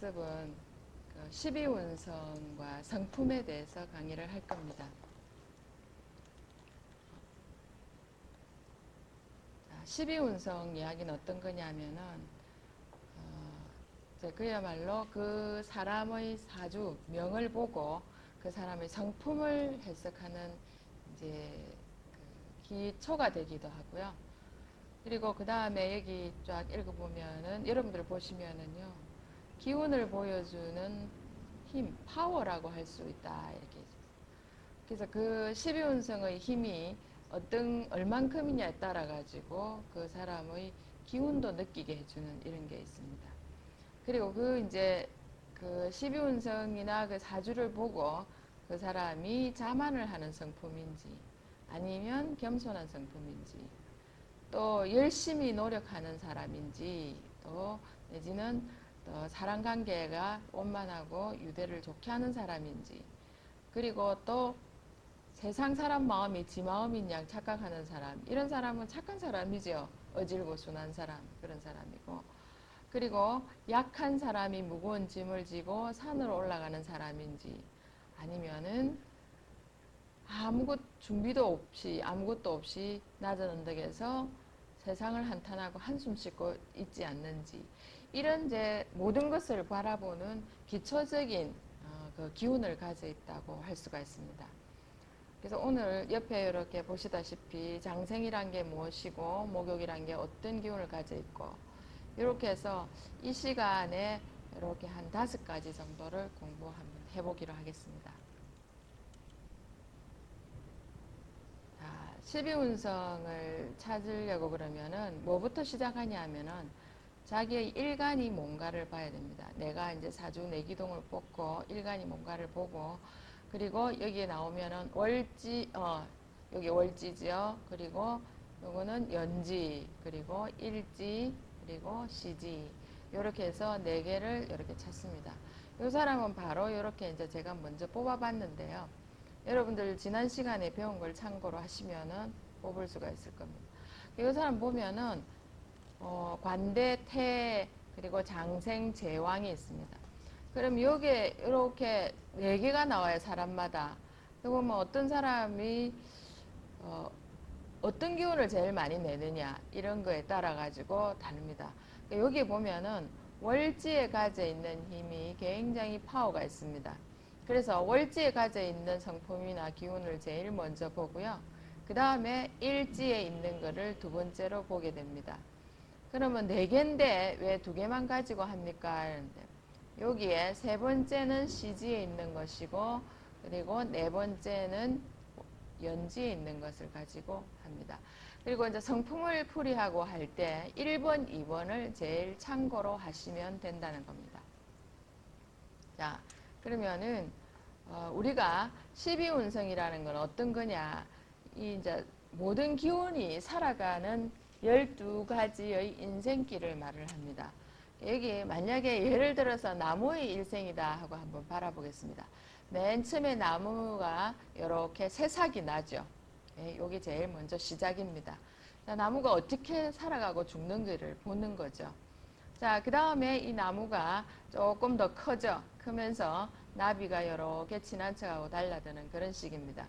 학습은 12운성과 성품에 대해서 강의를 할 겁니다. 12운성 이야기는 어떤 거냐면은 그야말로 그 사람의 사주 명을 보고 그 사람의 성품을 해석하는 이제 기초가 되기도 하고요. 그리고 그 다음에 여기 쫙 읽어보면은 여러분들 보시면은요, 기운을 보여주는 힘, 파워라고 할 수 있다 이렇게. 그래서 그 12운성의 힘이 얼만큼이냐에 따라 가지고 그 사람의 기운도 느끼게 해주는 이런 게 있습니다. 그리고 그 12운성이나 그 사주를 보고 그 사람이 자만을 하는 성품인지 아니면 겸손한 성품인지 또 열심히 노력하는 사람인지 또 내지는 또 사람관계가 원만하고 유대를 좋게 하는 사람인지 그리고 또 세상 사람 마음이 지 마음인 양 착각하는 사람, 이런 사람은 착한 사람이죠. 어질고 순한 사람, 그런 사람이고. 그리고 약한 사람이 무거운 짐을 지고 산으로 올라가는 사람인지 아니면은 아무것도 없이 낮은 언덕에서 세상을 한탄하고 한숨 쉬고 있지 않는지, 이런 모든 것을 바라보는 기초적인 그 기운을 가져 있다고 할 수가 있습니다. 그래서 오늘 옆에 이렇게 보시다시피 장생이란 게 무엇이고 목욕이란 게 어떤 기운을 가져 있고, 이렇게 해서 이 시간에 이렇게 한 5가지 정도를 해보기로 하겠습니다. 자, 12운성을 찾으려고 그러면은 뭐부터 시작하냐면은 자기의 일간이 뭔가를 봐야 됩니다. 내가 이제 사주 내기동을 뽑고 일간이 뭔가를 보고, 그리고 여기에 나오면은 여기 월지죠. 그리고 요거는 연지, 그리고 일지, 그리고 시지. 요렇게 해서 4개를 이렇게 찾습니다. 요 사람은 바로 이렇게 이제 제가 먼저 뽑아봤는데요. 여러분들 지난 시간에 배운 걸 참고로 하시면은 뽑을 수가 있을 겁니다. 이 사람 보면은 관대, 태, 그리고 장생, 제왕이 있습니다. 그럼 여기에 이렇게 4개가 나와요, 사람마다. 그러면 어떤 사람이 어떤 기운을 제일 많이 내느냐, 이런 거에 따라 가지고 다릅니다. 여기 보면은 월지에 가져 있는 힘이 굉장히 파워가 있습니다. 그래서 월지에 가져 있는 성품이나 기운을 제일 먼저 보고요. 그 다음에 일지에 있는 거를 2번째로 보게 됩니다. 그러면 4개인데 왜 2개만 가지고 합니까? 여기에 3번째는 시지에 있는 것이고, 그리고 4번째는 연지에 있는 것을 가지고 합니다. 그리고 이제 성품을 풀이하고 할 때 1번, 2번을 제일 참고로 하시면 된다는 겁니다. 자, 그러면은 우리가 12운성이라는 건 어떤 거냐? 이 이제 모든 기운이 살아가는 12가지의 인생길을 말을 합니다. 여기 만약에 예를 들어서 나무의 일생이다 하고 한번 바라보겠습니다. 맨 처음에 나무가 이렇게 새싹이 나죠. 여기 제일 먼저 시작입니다. 자, 나무가 어떻게 살아가고 죽는지를 보는 거죠. 자, 그 다음에 이 나무가 조금 더 커져. 크면서 나비가 이렇게 지나쳐가고 달라드는 그런 식입니다.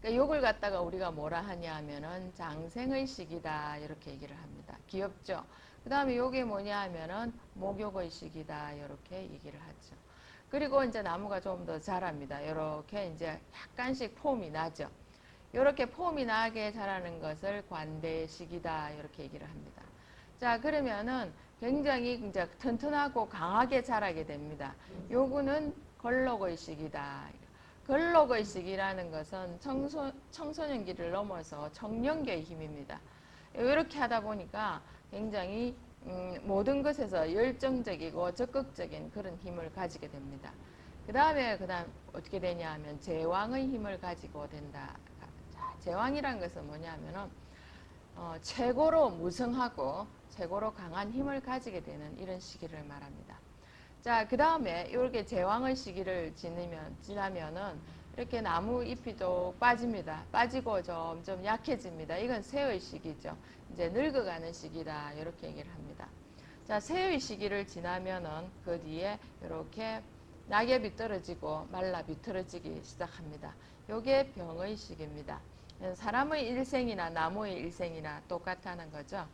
그러니까 요걸 갖다가 우리가 뭐라 하냐 하면은 장생의 시기다 이렇게 얘기를 합니다. 귀엽죠? 그 다음에 요게 뭐냐 하면은 목욕의 시기다 이렇게 얘기를 하죠. 그리고 이제 나무가 좀 더 자랍니다. 이렇게 이제 약간씩 폼이 나죠. 이렇게 폼이 나게 자라는 것을 관대의 시기다 이렇게 얘기를 합니다. 자, 그러면은 굉장히 이제 튼튼하고 강하게 자라게 됩니다. 요거는 걸록의 시기다. 걸록의 시기라는 것은 청소년기를 넘어서 청년기의 힘입니다. 이렇게 하다 보니까 굉장히 모든 것에서 열정적이고 적극적인 그런 힘을 가지게 됩니다. 그 다음 어떻게 되냐 하면 제왕의 힘을 가지고 된다. 자, 제왕이란 것은 뭐냐 하면은 최고로 무성하고 최고로 강한 힘을 가지게 되는 이런 시기를 말합니다. 자, 그 다음에 이렇게 제왕의 시기를 지나면은 이렇게 나무 잎이 또 빠집니다. 빠지고 점점 약해집니다. 이건 쇠의 시기죠. 이제 늙어가는 시기다. 이렇게 얘기를 합니다. 자, 새의 시기를 지나면은 그 뒤에 이렇게 낙엽이 떨어지고 말라 비틀어지기 시작합니다. 요게 병의 시기입니다. 사람의 일생이나 나무의 일생이나 똑같다는 거죠.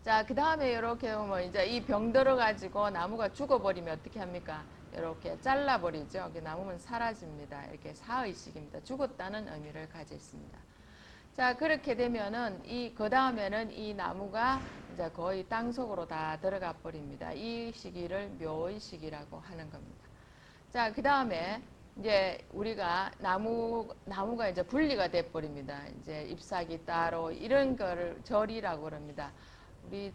자, 그 다음에 이렇게 보면 이제 이 병 들어가지고 나무가 죽어버리면 어떻게 합니까? 이렇게 잘라버리죠. 나무는 사라집니다. 이렇게 사의식입니다. 죽었다는 의미를 가지고 있습니다. 자, 그렇게 되면은 그 다음에는 이 나무가 이제 거의 땅 속으로 다 들어가 버립니다. 이 시기를 묘의 시기라고 하는 겁니다. 자, 그 다음에 이제 우리가 나무가 이제 분리가 돼 버립니다. 이제 잎사귀 따로 이런 거를 절이라고 그럽니다. 우리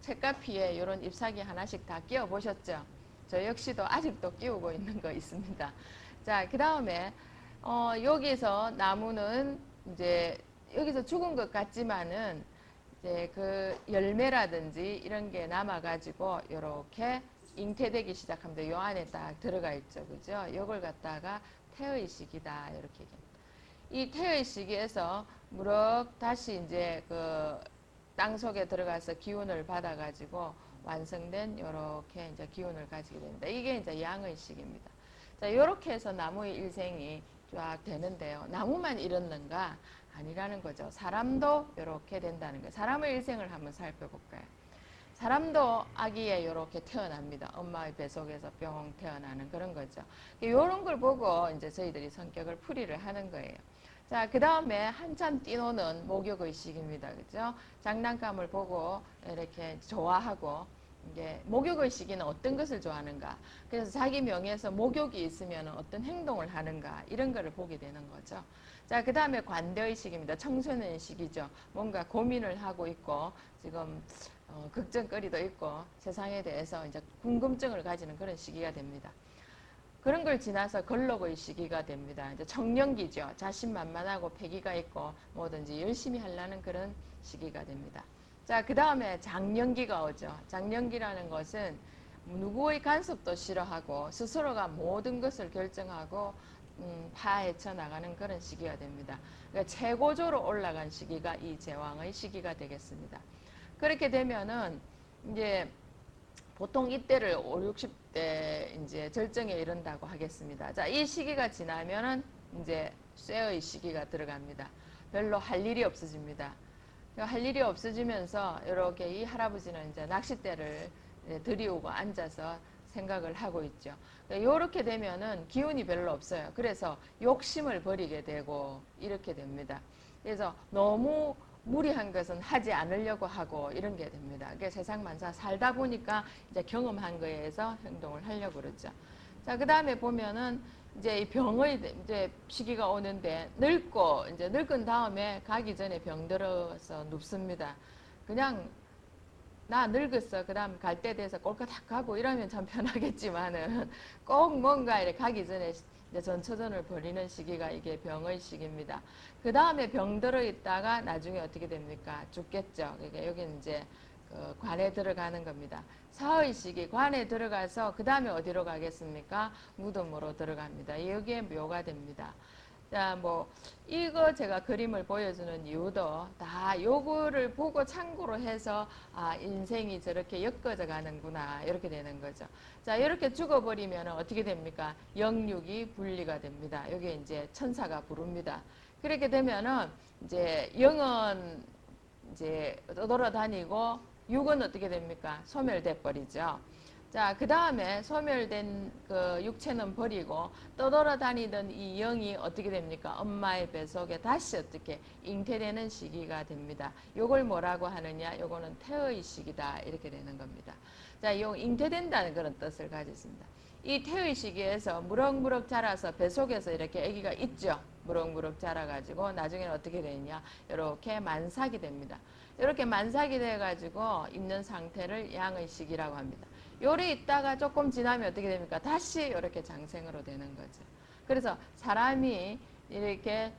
책가피에 이런 잎사귀 하나씩 다 끼워 보셨죠? 저 역시도 아직도 끼우고 있는 거 있습니다. 자, 그 다음에 여기서 나무는 이제 여기서 죽은 것 같지만은 이제 그 열매라든지 이런 게 남아가지고 이렇게 잉태되기 시작합니다. 요 안에 딱 들어가 있죠, 그죠? 요걸 갖다가 태의 시기다 이렇게 얘기합니다. 이 태의 시기에서 무럭 다시 이제 그 땅 속에 들어가서 기운을 받아가지고 완성된 이렇게 이제 기운을 가지게 됩니다. 이게 이제 양의 시기입니다. 자, 이렇게 해서 나무의 일생이 쫙 되는데요. 나무만 이렇는가? 아니라는 거죠. 사람도 이렇게 된다는 거예요. 사람의 일생을 한번 살펴볼까요? 사람도 아기에 이렇게 태어납니다. 엄마의 뱃속에서 뿅 태어나는 그런 거죠. 이런 걸 보고 이제 저희들이 성격을 풀이를 하는 거예요. 자, 그 다음에 한참 뛰노는 목욕의식입니다. 그죠? 장난감을 보고 이렇게 좋아하고, 이게 목욕의식이는 어떤 것을 좋아하는가? 그래서 자기 명예에서 목욕이 있으면 어떤 행동을 하는가? 이런 거를 보게 되는 거죠. 자, 그 다음에 관대의식입니다. 청소년의식이죠. 뭔가 고민을 하고 있고, 지금 걱정거리도 있고, 세상에 대해서 이제 궁금증을 가지는 그런 시기가 됩니다. 그런 걸 지나서 걸록의 시기가 됩니다. 이제 청년기죠. 자신만만하고 패기가 있고 뭐든지 열심히 하려는 그런 시기가 됩니다. 자, 그 다음에 장년기가 오죠. 장년기라는 것은 누구의 간섭도 싫어하고 스스로가 모든 것을 결정하고 파헤쳐 나가는 그런 시기가 됩니다. 그러니까 최고조로 올라간 시기가 이 제왕의 시기가 되겠습니다. 그렇게 되면은 이제 보통 이때를 5, 60대 이제 절정에 이른다고 하겠습니다. 자, 이 시기가 지나면은 이제 쇠의 시기가 들어갑니다. 별로 할 일이 없어집니다. 할 일이 없어지면서 이렇게 이 할아버지는 이제 낚싯대를 들이우고 앉아서 생각을 하고 있죠. 이렇게 되면은 기운이 별로 없어요. 그래서 욕심을 버리게 되고 이렇게 됩니다. 그래서 너무 무리한 것은 하지 않으려고 하고 이런 게 됩니다. 그러니까 세상 만사 살다 보니까 이제 경험한 거에 의해서 행동을 하려고 그러죠. 자, 그 다음에 보면은 이제 이 병의 이제 시기가 오는데 이제 늙은 다음에 가기 전에 병들어서 눕습니다. 그냥 나 늙었어. 그 다음 갈 때 돼서 꼴까닥 가고 이러면 참 편하겠지만은 꼭 뭔가 이렇게 가기 전에 이제 전처전을 벌이는 시기가 이게 병의 시기입니다. 그 다음에 병들어 있다가 나중에 어떻게 됩니까? 죽겠죠. 그러니까 여기는 이제 그 관에 들어가는 겁니다. 사의 시기 관에 들어가서 그 다음에 어디로 가겠습니까? 무덤으로 들어갑니다. 여기에 묘가 됩니다. 자, 이거 제가 그림을 보여주는 이유도 다 요거를 보고 참고로 해서, 인생이 저렇게 엮어져 가는구나, 이렇게 되는 거죠. 자, 이렇게 죽어버리면 어떻게 됩니까? 영육이 분리가 됩니다. 여기 이제 천사가 부릅니다. 그렇게 되면은, 이제 영은 이제 떠돌아다니고, 육은 어떻게 됩니까? 소멸돼 버리죠. 자, 그 다음에 소멸된 그 육체는 버리고 떠돌아다니던 이 영이 어떻게 됩니까? 엄마의 뱃속에 다시 어떻게 잉태되는 시기가 됩니다. 요걸 뭐라고 하느냐? 요거는 태의 시기다. 이렇게 되는 겁니다. 자, 요 잉태된다는 그런 뜻을 가졌습니다. 이 태의 시기에서 무럭무럭 자라서 뱃속에서 이렇게 아기가 있죠. 무럭무럭 자라가지고 나중에는 어떻게 되느냐? 이렇게 만삭이 됩니다. 이렇게 만삭이 돼가지고 있는 상태를 양의 시기라고 합니다. 요리 있다가 조금 지나면 어떻게 됩니까? 다시 이렇게 장생으로 되는 거죠. 그래서 사람이 이렇게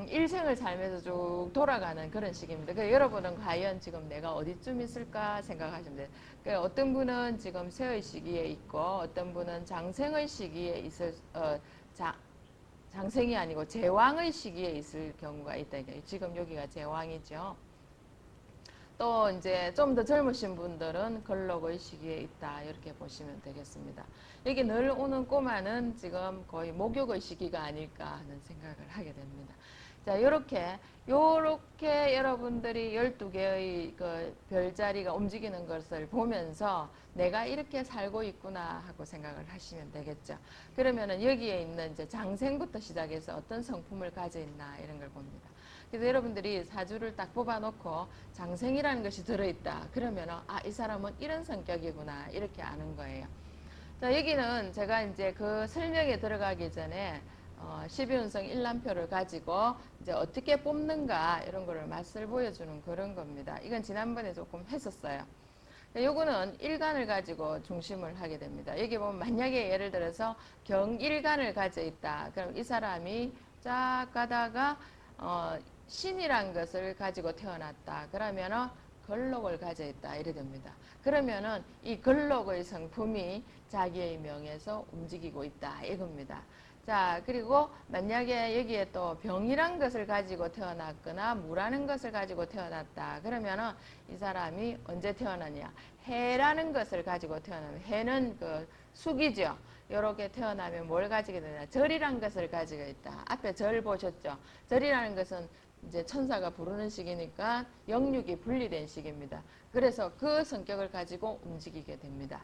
일생을 살면서 쭉 돌아가는 그런 시기입니다. 그래서 여러분은 과연 지금 내가 어디쯤 있을까 생각하시면 돼요. 그러니까 어떤 분은 지금 쇠의 시기에 있고 어떤 분은 장생의 시기에 장생이 아니고 제왕의 시기에 있을 경우가 있다. 지금 여기가 제왕이죠. 또 이제 좀 더 젊으신 분들은 걸록의 시기에 있다. 이렇게 보시면 되겠습니다. 여기 늘 오는 꼬마는 지금 거의 목욕의 시기가 아닐까 하는 생각을 하게 됩니다. 자, 요렇게 여러분들이 12개의 그 별자리가 움직이는 것을 보면서 내가 이렇게 살고 있구나 하고 생각을 하시면 되겠죠. 그러면은 여기에 있는 이제 장생부터 시작해서 어떤 성품을 가져 있나 이런 걸 봅니다. 그래서 여러분들이 사주를 딱 뽑아놓고 장생이라는 것이 들어있다. 그러면은 이 사람은 이런 성격이구나 이렇게 아는 거예요. 자, 여기는 제가 이제 그 설명에 들어가기 전에 12운성 일람표를 가지고 이제 어떻게 뽑는가 이런 거를 맛을 보여주는 그런 겁니다. 이건 지난번에 조금 했었어요. 요거는 일간을 가지고 중심을 하게 됩니다. 여기 보면 만약에 예를 들어서 경일간을 가져 있다. 그럼 이 사람이 쫙 가다가 신이란 것을 가지고 태어났다. 그러면은 걸록을 가져 있다. 이래 됩니다. 그러면은 이 걸록의 성품이 자기의 명에서 움직이고 있다. 이겁니다. 자, 그리고 만약에 여기에 또 병이란 것을 가지고 태어났거나 무라는 것을 가지고 태어났다. 그러면은 이 사람이 언제 태어나냐? 해라는 것을 가지고 태어나면 해는 그 숙이죠. 이렇게 태어나면 뭘 가지게 되냐? 절이란 것을 가지고 있다. 앞에 절 보셨죠? 절이라는 것은 이제 천사가 부르는 식이니까 영육이 분리된 식입니다. 그래서 그 성격을 가지고 움직이게 됩니다.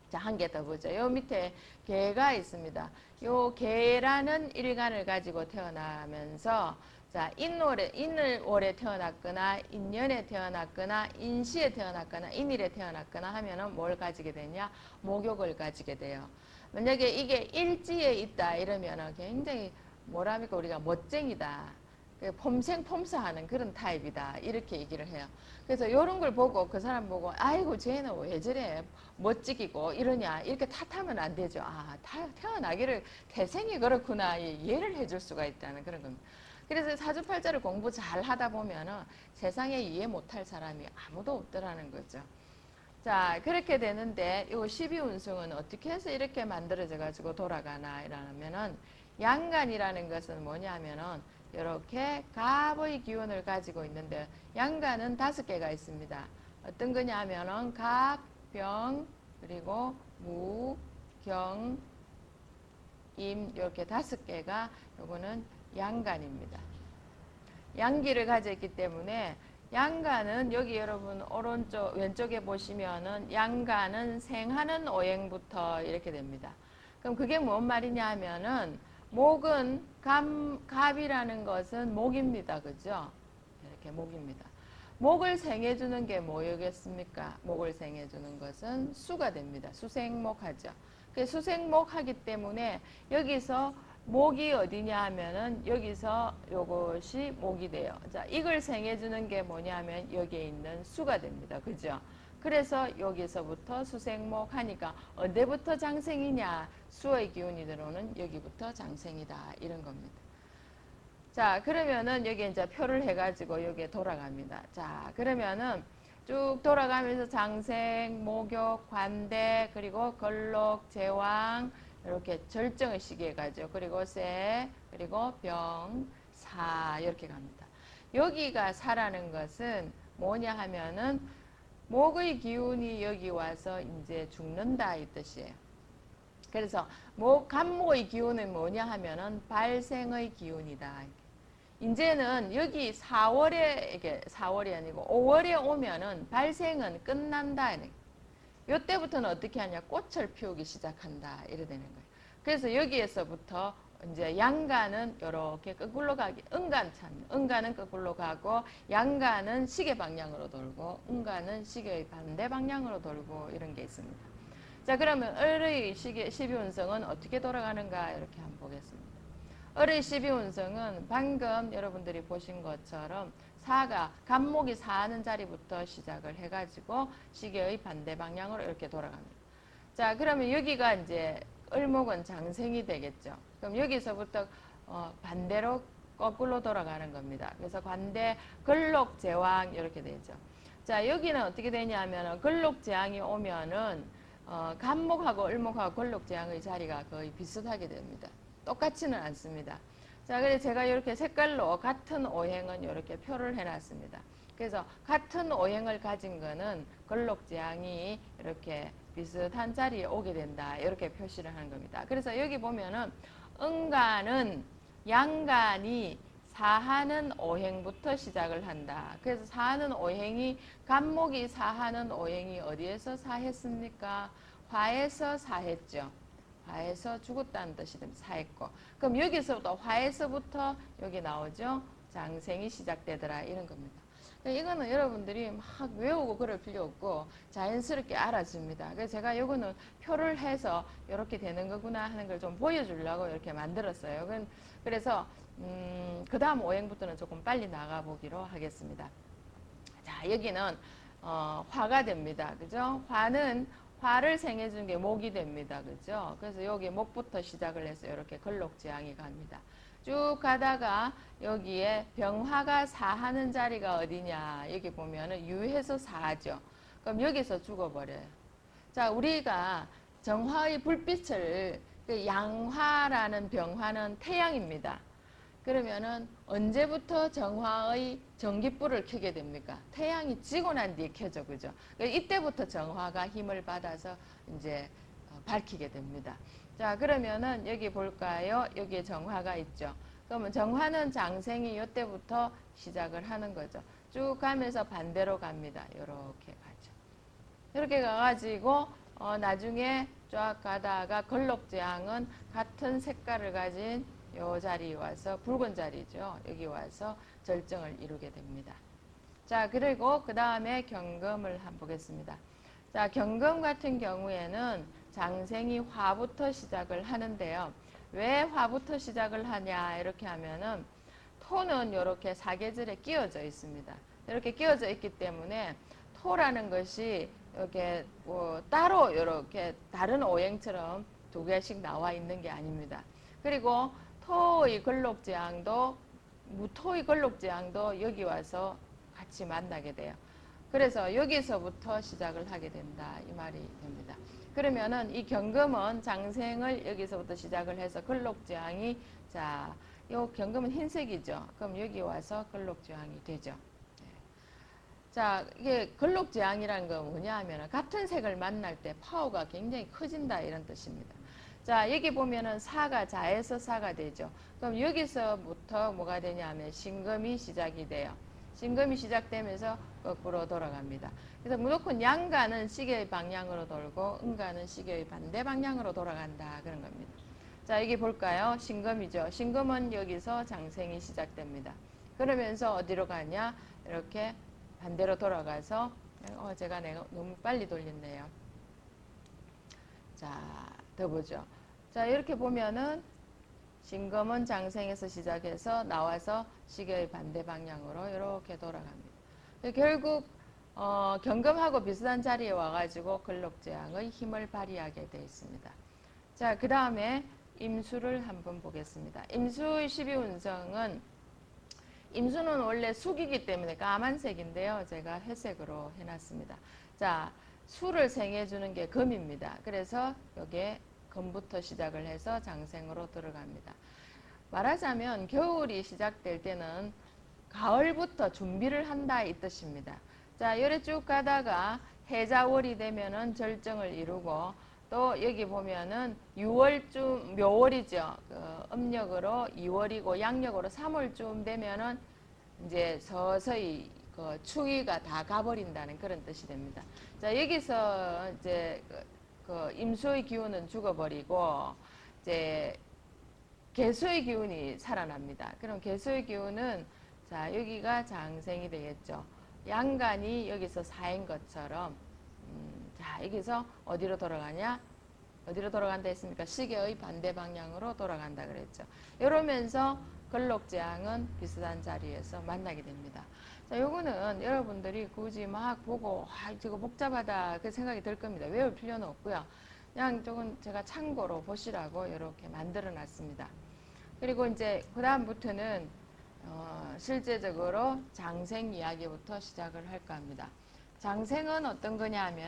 자, 한 개 더 보죠. 요 밑에 개가 있습니다. 요 개라는 일간을 가지고 태어나면서 자, 인월에 태어났거나 인년에 태어났거나 인시에 태어났거나 인일에 태어났거나 하면은 뭘 가지게 되냐? 목욕을 가지게 돼요. 만약에 이게 일지에 있다 이러면은 굉장히 뭐랍니까? 우리가 멋쟁이다. 폼생폼사하는 그런 타입이다. 이렇게 얘기를 해요. 그래서 이런 걸 보고 그 사람 보고 아이고 쟤는 왜 저래 멋지기고 이러냐 이렇게 탓하면 안 되죠. 태어나기를 태생이 그렇구나 이해를 해줄 수가 있다는 그런 겁니다. 그래서 사주팔자를 공부 잘 하다 보면은 세상에 이해 못할 사람이 아무도 없더라는 거죠. 자, 그렇게 되는데 이 12운승은 어떻게 해서 이렇게 만들어져 가지고 돌아가나 이러면은 양간이라는 것은 뭐냐면은 이렇게 갑의 기운을 가지고 있는데 양간은 5개가 있습니다. 어떤 거냐 하면은 갑, 병, 그리고 무, 경, 임 이렇게 5개가 요거는 양간입니다. 양기를 가져 있기 때문에 양간은 여기 여러분 왼쪽에 보시면은 양간은 생하는 오행부터 이렇게 됩니다. 그럼 그게 뭔 말이냐 하면은 목은 갑이라는 것은 목입니다. 그죠? 이렇게 목입니다. 목을 생해주는 게 뭐겠습니까? 목을 생해주는 것은 수가 됩니다. 수생목하죠. 수생목 하기 때문에 여기서 목이 어디냐 하면은 여기서 요것이 목이 돼요. 자, 이걸 생해주는 게 뭐냐면 여기에 있는 수가 됩니다. 그죠? 그래서 여기서부터 수생목 하니까 언제부터 장생이냐? 수의 기운이 들어오는 여기부터 장생이다. 이런 겁니다. 자, 그러면은 여기 이제 표를 해가지고 여기에 돌아갑니다. 자, 그러면은 쭉 돌아가면서 장생, 목욕, 관대, 그리고 걸록, 제왕, 이렇게 절정의 시기에 가죠. 그리고 세, 그리고 병, 사, 이렇게 갑니다. 여기가 사라는 것은 뭐냐 하면은 목의 기운이 여기 와서 이제 죽는다 이 뜻이에요. 그래서 간목의 기운은 뭐냐 하면은 발생의 기운이다. 이제는 여기 4월에, 이게 4월이 아니고 5월에 오면은 발생은 끝난다. 요때부터는 어떻게 하냐? 꽃을 피우기 시작한다. 이래 되는 거예요. 그래서 여기에서부터 이제 양간은 이렇게 거꾸로 가기, 은간은 거꾸로 가고, 양간은 시계 방향으로 돌고, 은간은 시계의 반대 방향으로 돌고, 이런 게 있습니다. 자, 그러면 을의 12운성은 어떻게 돌아가는가? 이렇게 한번 보겠습니다. 을의 12운성은 방금 여러분들이 보신 것처럼 간목이 사하는 자리부터 시작을 해가지고 시계의 반대 방향으로 이렇게 돌아갑니다. 자, 그러면 여기가 이제 을목은 장생이 되겠죠. 그럼 여기서부터 반대로 거꾸로 돌아가는 겁니다. 그래서 관대, 걸록, 제왕 이렇게 되죠. 자, 여기는 어떻게 되냐면은 걸록, 제왕이 오면은 간목하고 을목하고 걸록, 제왕의 자리가 거의 비슷하게 됩니다. 똑같지는 않습니다. 자, 그래서 제가 이렇게 색깔로 같은 오행은 이렇게 표를 해놨습니다. 그래서 같은 오행을 가진 거는 걸록재앙이 이렇게 비슷한 자리에 오게 된다. 이렇게 표시를 하는 겁니다. 그래서 여기 보면은 은간은 양간이 사하는 오행부터 시작을 한다. 그래서 사하는 오행이 간목이 사하는 오행이 어디에서 사했습니까? 화에서 사했죠. 화에서 죽었다는 뜻이 됩니다. 사했고. 그럼 여기서부터 화에서부터 여기 나오죠. 장생이 시작되더라 이런 겁니다. 이거는 여러분들이 막 외우고 그럴 필요 없고 자연스럽게 알아줍니다. 그래서 제가 이거는 표를 해서 이렇게 되는 거구나 하는 걸 좀 보여주려고 이렇게 만들었어요. 그래서 그 다음 오행부터는 조금 빨리 나가보기로 하겠습니다. 자, 여기는 화가 됩니다. 그죠? 화를 생해준 게 목이 됩니다. 그죠? 그래서 여기 목부터 시작을 해서 이렇게 걸록지향이 갑니다. 쭉 가다가 여기에 병화가 사하는 자리가 어디냐. 여기 보면은 유해서 사하죠. 그럼 여기서 죽어버려요. 자, 우리가 정화의 불빛을, 그 양화라는 병화는 태양입니다. 그러면은 언제부터 정화의 전기불을 켜게 됩니까? 태양이 지고 난 뒤에 켜져, 그죠? 이때부터 정화가 힘을 받아서 이제 밝히게 됩니다. 자, 그러면은 여기 볼까요? 여기에 정화가 있죠. 그러면 정화는 장생이 이때부터 시작을 하는 거죠. 쭉 가면서 반대로 갑니다. 이렇게 가죠. 이렇게 가가지고 나중에 쫙 가다가 걸록재앙은 같은 색깔을 가진 요 자리에 와서 붉은 자리죠. 여기 와서 절정을 이루게 됩니다. 자, 그리고 그 다음에 경금을 한번 보겠습니다. 자, 경금 같은 경우에는 장생이 화부터 시작을 하는데요. 왜 화부터 시작을 하냐 이렇게 하면은 토는 이렇게 사계절에 끼어져 있습니다. 이렇게 끼어져 있기 때문에 토라는 것이 이렇게 따로 이렇게 다른 오행처럼 두 개씩 나와 있는 게 아닙니다. 그리고 토의 걸록재앙도 무토의 걸록재앙도 여기 와서 같이 만나게 돼요. 그래서 여기서부터 시작을 하게 된다 이 말이 됩니다. 그러면은 이 경금은 장생을 여기서부터 시작을 해서 걸록재앙이 자, 요 경금은 흰색이죠. 그럼 여기 와서 걸록재앙이 되죠. 자, 이게 걸록재앙이라는 건 뭐냐 하면 같은 색을 만날 때 파워가 굉장히 커진다 이런 뜻입니다. 자, 여기 보면은 사가 자에서 사가 되죠. 그럼 여기서부터 뭐가 되냐면 신금이 시작이 돼요. 신금이 시작되면서 거꾸로 돌아갑니다. 그래서 무조건 양가는 시계의 방향으로 돌고 음가는 시계의 반대 방향으로 돌아간다 그런 겁니다. 자, 여기 볼까요? 신금이죠. 신금은 여기서 장생이 시작됩니다. 그러면서 어디로 가냐? 이렇게 반대로 돌아가서 제가 너무 빨리 돌렸네요. 자, 더 보죠. 자, 이렇게 보면은 신금은 장생에서 시작해서 나와서 시계의 반대 방향으로 이렇게 돌아갑니다. 결국 경금하고 비슷한 자리에 와가지고 걸록재앙의 힘을 발휘하게 되어 있습니다. 자, 그 다음에 임수를 한번 보겠습니다. 임수의 12운성은 임수는 원래 수기이기 때문에 까만색인데요. 제가 회색으로 해놨습니다. 자, 수를 생해주는 게 금입니다. 그래서 여기에 금부터 시작을 해서 장생으로 들어갑니다. 말하자면 겨울이 시작될 때는 가을부터 준비를 한다 이 뜻입니다. 자, 요래 쭉 가다가 해자월이 되면은 절정을 이루고 또 여기 보면은 6월쯤 묘월이죠. 음력으로 2월이고 양력으로 3월쯤 되면은 이제 서서히 그 추위가 다 가버린다는 그런 뜻이 됩니다. 자, 여기서 이제 그 임수의 기운은 죽어버리고 이제 개수의 기운이 살아납니다. 그럼 개수의 기운은 자, 여기가 장생이 되겠죠. 양간이 여기서 사인 것처럼 자, 여기서 어디로 돌아가냐? 어디로 돌아간다 했습니까? 시계의 반대 방향으로 돌아간다 그랬죠. 이러면서 걸록재앙은 비슷한 자리에서 만나게 됩니다. 자, 요거는 여러분들이 굳이 막 보고 저거 복잡하다 그 생각이 들 겁니다. 외울 필요는 없고요. 그냥 조금 제가 참고로 보시라고 이렇게 만들어 놨습니다. 그리고 이제 그 다음부터는 실제적으로 장생 이야기부터 시작을 할까 합니다. 장생은 어떤 거냐 하면